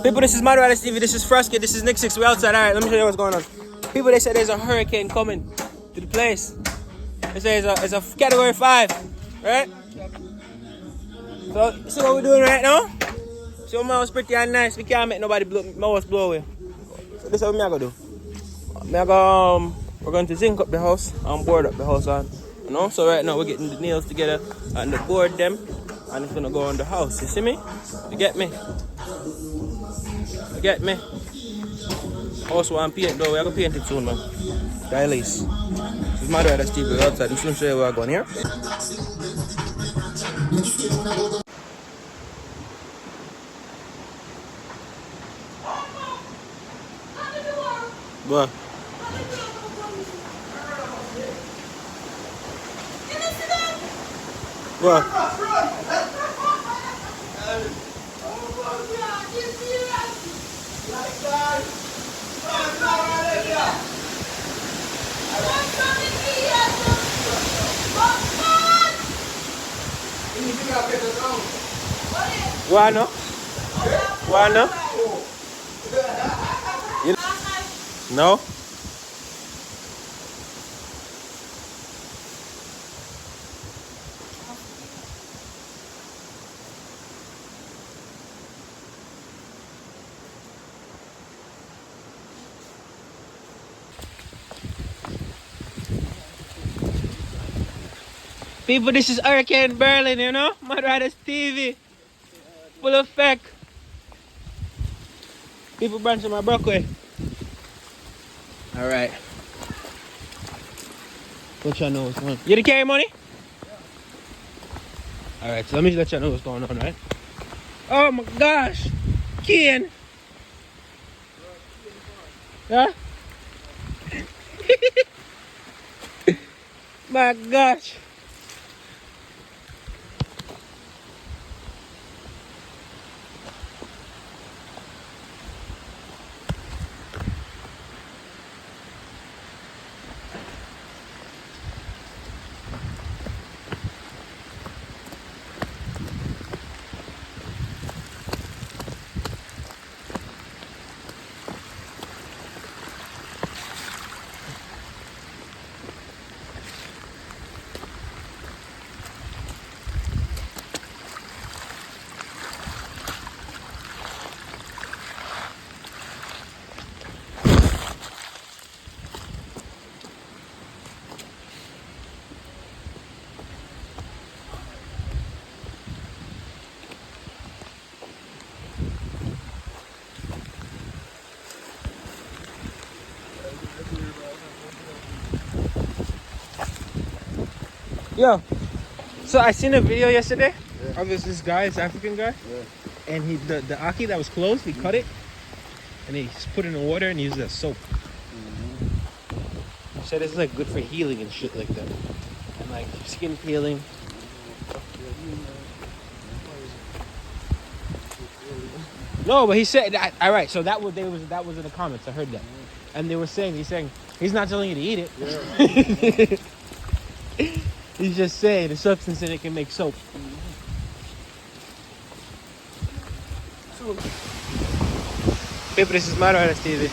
People, this is Mario TV, this is Frosky, this is Nick 6, we're outside. Alright, let me show you what's going on. People, they said there's a hurricane coming to the place. They say it's a category 5, right? So, see what we're doing right now? See what my house pretty and nice, we can't make nobody my house blow away. So this is what I'm gonna do. We're going to zinc up the house and board up the house on. You know, so right now we're getting the nails together and the board them, and it's gonna go on the house. You see me? You get me? You get me? Also, I'm paint though. We're gonna paint it soon, man. This is my daughter Steve. We're outside. I'm soon show you where we're going here. What? What? Why no? Why no? No? People, this is Hurricane Berlin, you know? My daughter's TV. Full effect. People branching my brockway. Alright. Let you know what's going on. You didn't carry money? Alright, so let me let you know what's going on, right? Oh my gosh! Ken! Huh? My gosh! Yo, so I seen a video yesterday of this guy, this African guy, and the aki that was closed, he cut it, and he just put it in the water and used it as soap. He said it's like good for healing and shit like that, and like skin healing. No, but he said that. All right, so that was in the comments. I heard that, and they were saying he's not telling you to eat it. He's just saying the substance in it can make soap. People, this is Mario TV.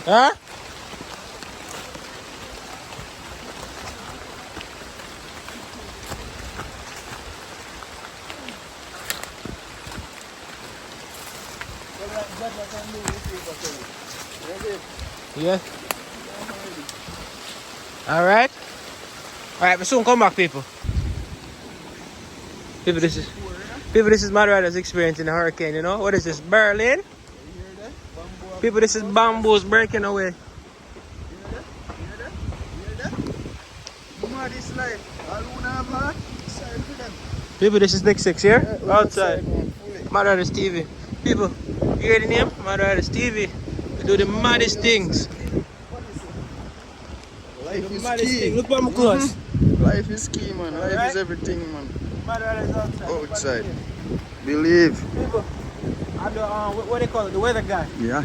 Huh? Yeah. All right. All right, but soon come back, people. People, this is my rider's experience in the hurricane. You know what is this? Berlin. People, this is bamboos breaking away. This life, all who have heart, sorry for them. People, this is Nick Six here. We're Outside. man. Fully. Mad at TV. People, you hear the name? Mad at TV. We do the maddest things. Life The is maddest key. thing. Look at my clothes. Life is key, man. Life Alright. is everything, man. Mad at outside. Outside. Believe. People, I'm the what they call it? The weather guy. Yeah.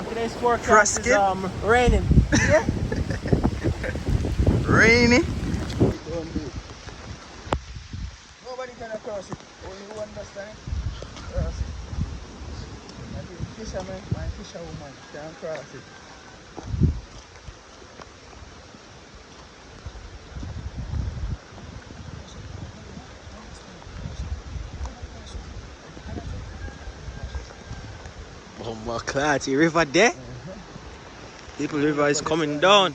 Today's forecast is raining. Yeah. Rainy. Nobody can cross it. Only one understand cross it. And the fisherman, my fisherwoman can cross it. Bomba clarity river there. People river is coming down.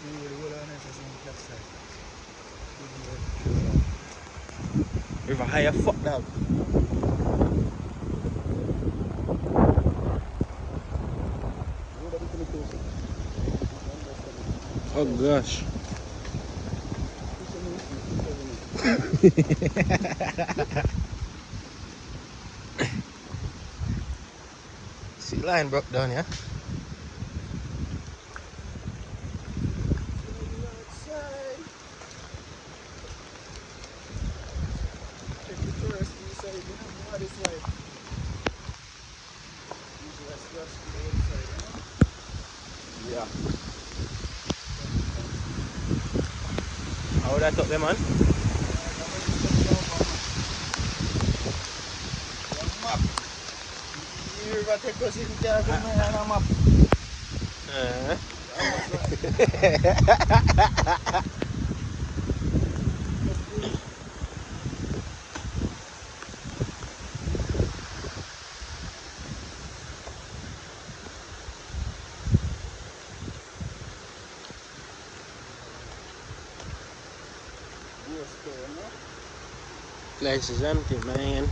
River higher fuck dog. Oh gosh. Sea line broke down, yeah? Yeah. How would I talk them, man? Place is empty, man.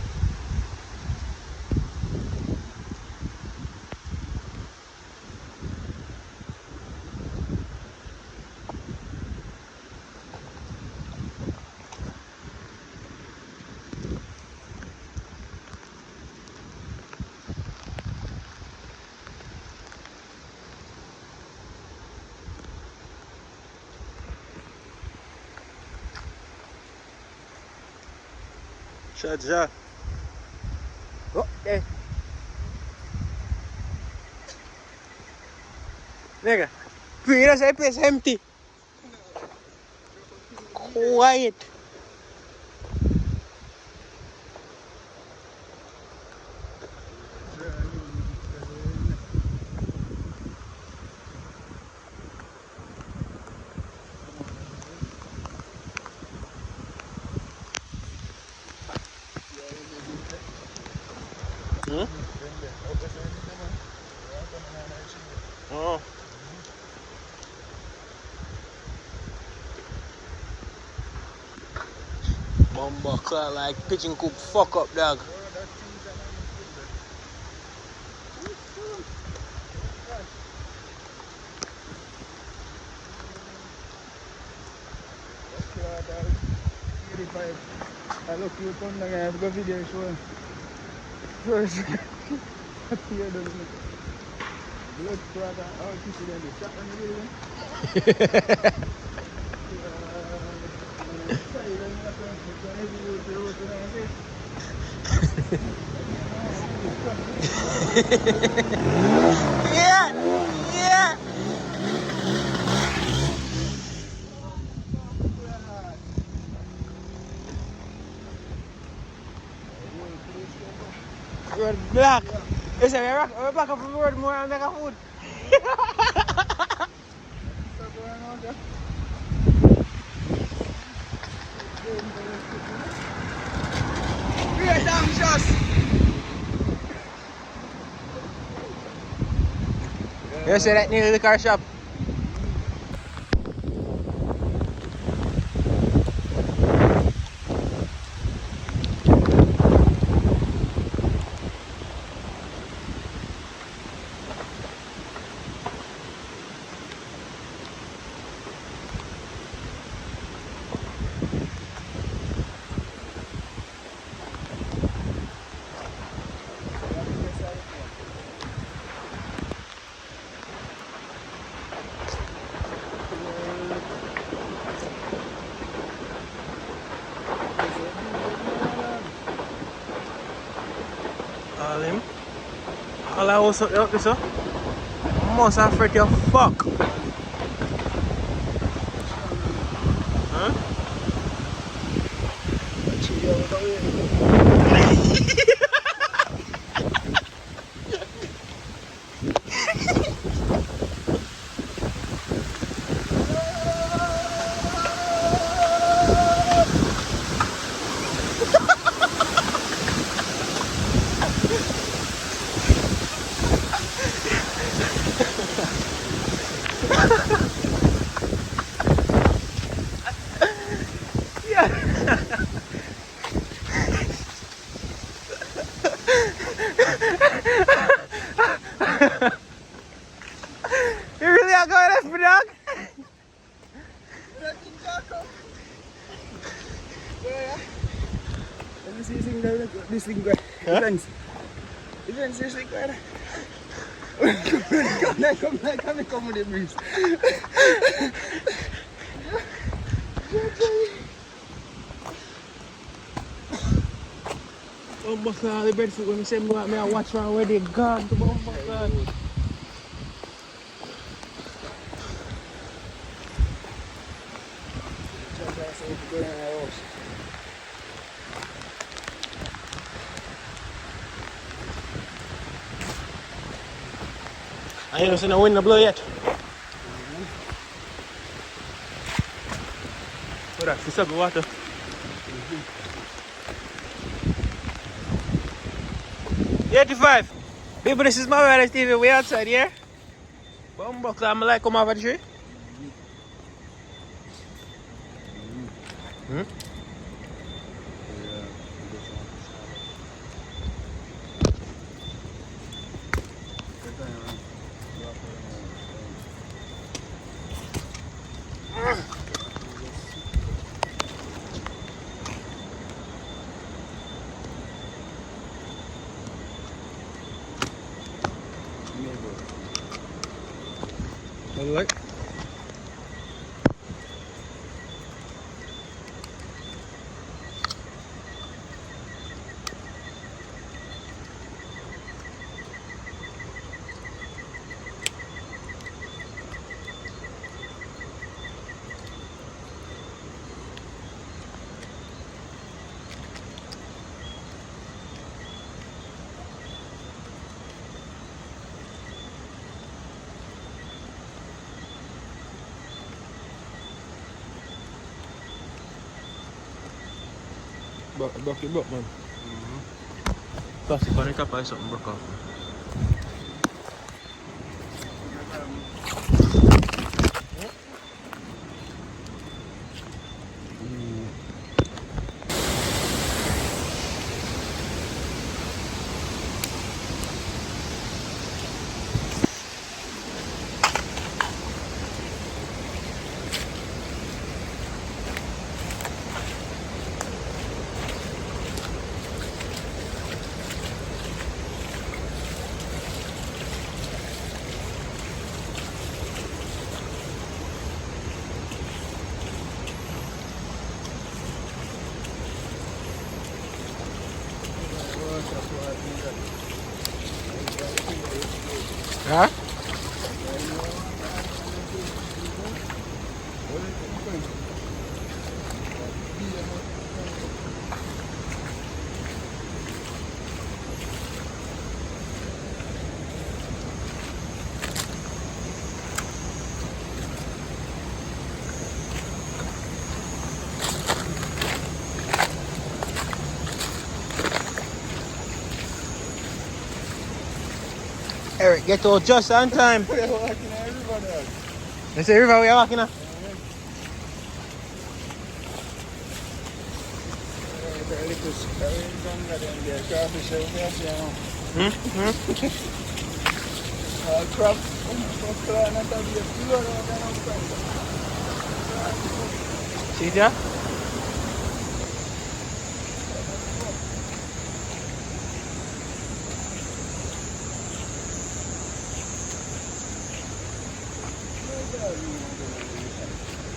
Shut. Oh, there. Nigga, Peter say place empty. Quiet. Hmm? Oh. Bomba clock like pigeon coop fuck up dog. I look you come down, I have got video showing. First, here the blood clot and all people in the shot on the building. Yeah. We're black. Listen, we're back up from the road more and make a food. Great damn shots! You see that near the car shop? Call him. All I was up this up. Must have afraid you fuck. Huh? You really are going left for dog? Let me see this thing go. Defense. Defense, this thing go. Come with the breeze. Oh my god, the breadfruit when you say go out me, I watch around where they gone. Oh my god. I ain't seen a wind blow yet. What that? Fish up the water. 85. People, this is my brother Steven. We outside here. Bumbuck, I'm like come over the tree. Look. Broke it broke, man. Plastic on the top or something broke off. Huh? Eric, get to just on time. We are walking a river, dog. It's a river we are walking on. Crab. See that?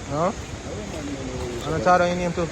Huh? I'm not tired of your name too.